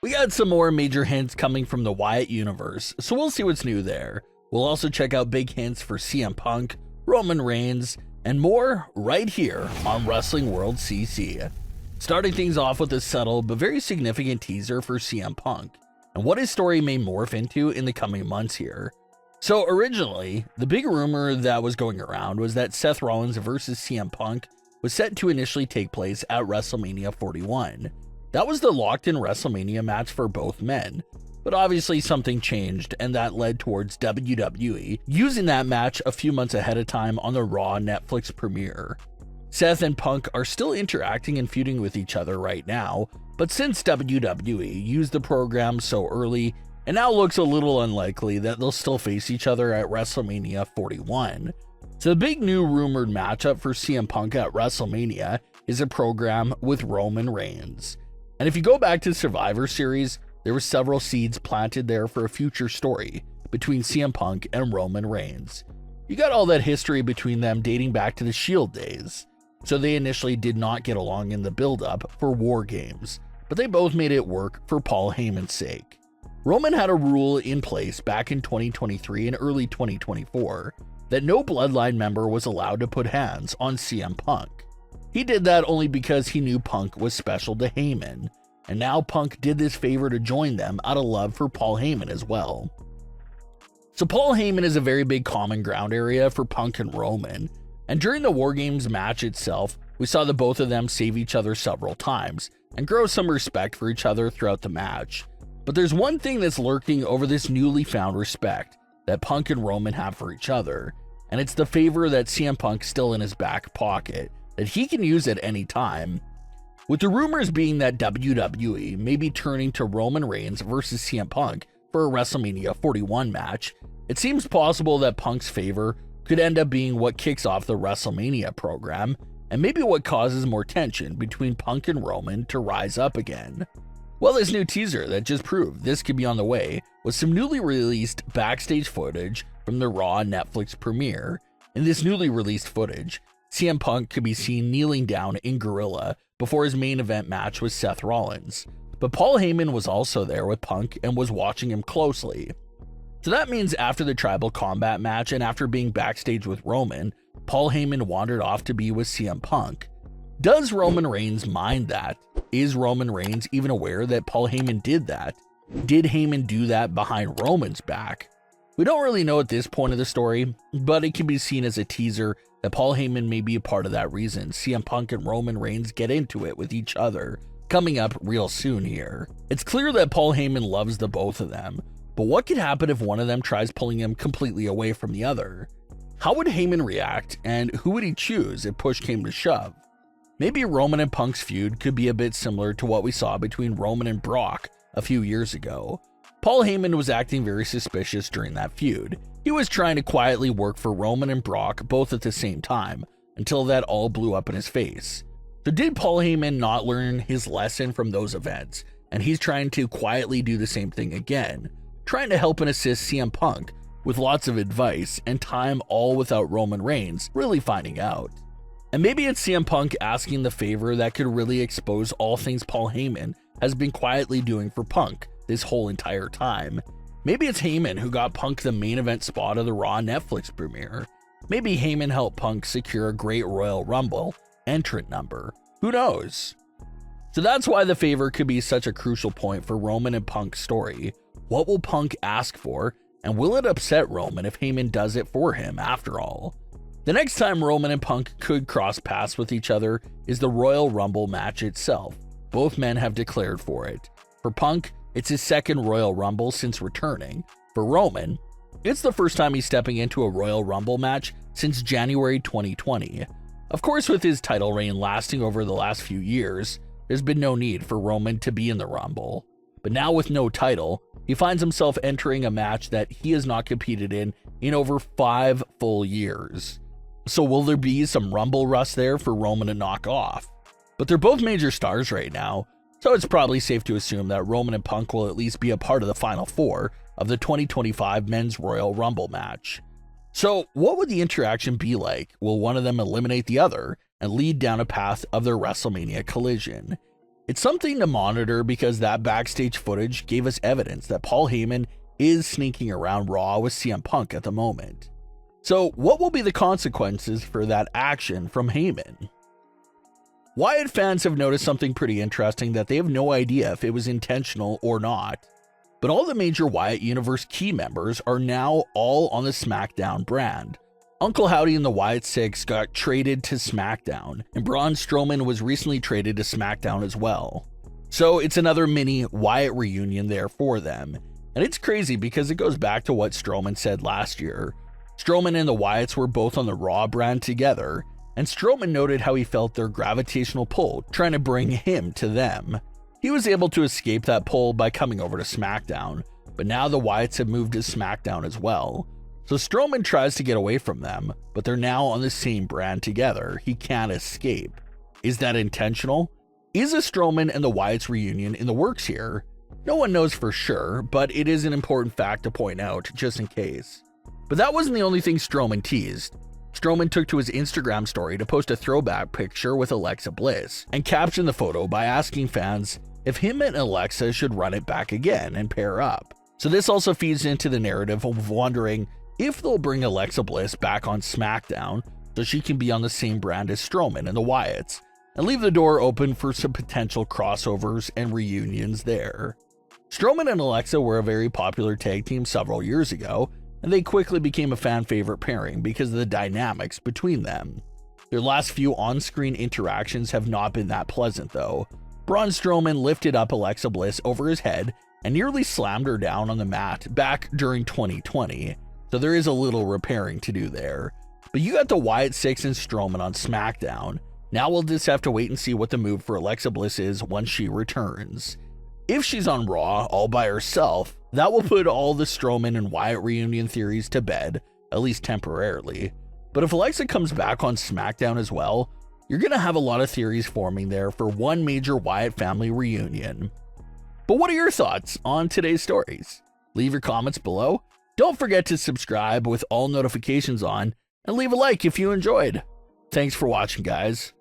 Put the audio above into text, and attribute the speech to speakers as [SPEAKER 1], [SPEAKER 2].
[SPEAKER 1] We got some more major hints coming from the Wyatt universe, so we'll see what's new there. We'll also check out big hints for CM Punk, Roman Reigns, and more right here on Wrestling World CC. Starting things off with a subtle but very significant teaser for CM Punk, and what his story may morph into in the coming months here. So originally, the big rumor that was going around was that Seth Rollins versus CM Punk was set to initially take place at WrestleMania 41. That was the locked-in WrestleMania match for both men, but obviously something changed, and that led towards WWE using that match a few months ahead of time on the Raw Netflix premiere. Seth and Punk are still interacting and feuding with each other right now, but since WWE used the program so early, it now looks a little unlikely that they'll still face each other at WrestleMania 41. So the big new rumored matchup for CM Punk at WrestleMania is a program with Roman Reigns. And if you go back to the Survivor Series, there were several seeds planted there for a future story between CM Punk and Roman Reigns. You got all that history between them dating back to the Shield days, so they initially did not get along in the build-up for War Games, but they both made it work for Paul Heyman's sake. Roman had a rule in place back in 2023 and early 2024 that no Bloodline member was allowed to put hands on CM Punk. He did that only because he knew Punk was special to Heyman, and now Punk did this favor to join them out of love for Paul Heyman as well. So Paul Heyman is a very big common ground area for Punk and Roman, and during the War Games match itself, we saw the both of them save each other several times and grow some respect for each other throughout the match. But there's one thing that's lurking over this newly found respect that Punk and Roman have for each other, and it's the favor that CM Punk's still in his back pocket that he can use at any time. With the rumors being that WWE may be turning to Roman Reigns versus CM Punk for a WrestleMania 41 match, it seems possible that Punk's favor could end up being what kicks off the WrestleMania program, and maybe what causes more tension between Punk and Roman to rise up again. Well, this new teaser that just proved this could be on the way was some newly released backstage footage from the Raw Netflix premiere. In this newly released footage, CM Punk could be seen kneeling down in Gorilla before his main event match with Seth Rollins, but Paul Heyman was also there with Punk and was watching him closely. So that means after the Tribal Combat match and after being backstage with Roman, Paul Heyman wandered off to be with CM Punk. Does Roman Reigns mind that? Is Roman Reigns even aware that Paul Heyman did that? Did Heyman do that behind Roman's back? We don't really know at this point of the story, but it can be seen as a teaser that Paul Heyman may be a part of that reason CM Punk and Roman Reigns get into it with each other, coming up real soon here. It's clear that Paul Heyman loves the both of them, but what could happen if one of them tries pulling him completely away from the other? How would Heyman react, and who would he choose if push came to shove? Maybe Roman and Punk's feud could be a bit similar to what we saw between Roman and Brock a few years ago. Paul Heyman was acting very suspicious during that feud. He was trying to quietly work for Roman and Brock both at the same time, until that all blew up in his face. So did Paul Heyman not learn his lesson from those events, and he's trying to quietly do the same thing again, trying to help and assist CM Punk with lots of advice and time, all without Roman Reigns really finding out? And maybe it's CM Punk asking the favor that could really expose all things Paul Heyman has been quietly doing for Punk this whole entire time. Maybe it's Heyman who got Punk the main event spot of the Raw Netflix premiere. Maybe Heyman helped Punk secure a great Royal Rumble entrant number. Who knows? So that's why the favor could be such a crucial point for Roman and Punk's story. What will Punk ask for, and will it upset Roman if Heyman does it for him after all? The next time Roman and Punk could cross paths with each other is the Royal Rumble match itself. Both men have declared for it. For Punk, it's his second Royal Rumble since returning. For Roman, it's the first time he's stepping into a Royal Rumble match since January 2020. Of course, with his title reign lasting over the last few years, there's been no need for Roman to be in the Rumble. But now with no title, he finds himself entering a match that he has not competed in over 5 full years. So will there be some Rumble rust there for Roman to knock off? But they're both major stars right now, so it's probably safe to assume that Roman and Punk will at least be a part of the Final Four of the 2025 Men's Royal Rumble match. So, what would the interaction be like? Will one of them eliminate the other and lead down a path of their WrestleMania collision? It's something to monitor because that backstage footage gave us evidence that Paul Heyman is sneaking around Raw with CM Punk at the moment. So, what will be the consequences for that action from Heyman? Wyatt fans have noticed something pretty interesting that they have no idea if it was intentional or not. But all the major Wyatt Universe key members are now all on the Smackdown brand. Uncle Howdy and the Wyatt Six got traded to Smackdown, and Braun Strowman was recently traded to Smackdown as well. So it's another mini Wyatt reunion there for them. And it's crazy because it goes back to what Strowman said last year. Strowman and the Wyatts were both on the Raw brand together, and Strowman noted how he felt their gravitational pull trying to bring him to them. He was able to escape that pull by coming over to SmackDown, but now the Wyatts have moved to SmackDown as well. So Strowman tries to get away from them, but they're now on the same brand together. He can't escape. Is that intentional? Is a Strowman and the Wyatts reunion in the works here? No one knows for sure, but it is an important fact to point out just in case. But that wasn't the only thing Strowman teased. Strowman took to his Instagram story to post a throwback picture with Alexa Bliss and captioned the photo by asking fans if him and Alexa should run it back again and pair up. So this also feeds into the narrative of wondering if they'll bring Alexa Bliss back on SmackDown so she can be on the same brand as Strowman and the Wyatts, and leave the door open for some potential crossovers and reunions there. Strowman and Alexa were a very popular tag team several years ago, and they quickly became a fan favorite pairing because of the dynamics between them. Their last few on-screen interactions have not been that pleasant though. Braun Strowman lifted up Alexa Bliss over his head and nearly slammed her down on the mat back during 2020, so there is a little repairing to do there. But you got the Wyatt Six and Strowman on SmackDown. Now we'll just have to wait and see what the move for Alexa Bliss is once she returns. If she's on Raw all by herself, that will put all the Strowman and Wyatt reunion theories to bed, at least temporarily. But if Alexa comes back on SmackDown as well, you're going to have a lot of theories forming there for one major Wyatt family reunion. But what are your thoughts on today's stories? Leave your comments below. Don't forget to subscribe with all notifications on, and leave a like if you enjoyed. Thanks for watching, guys.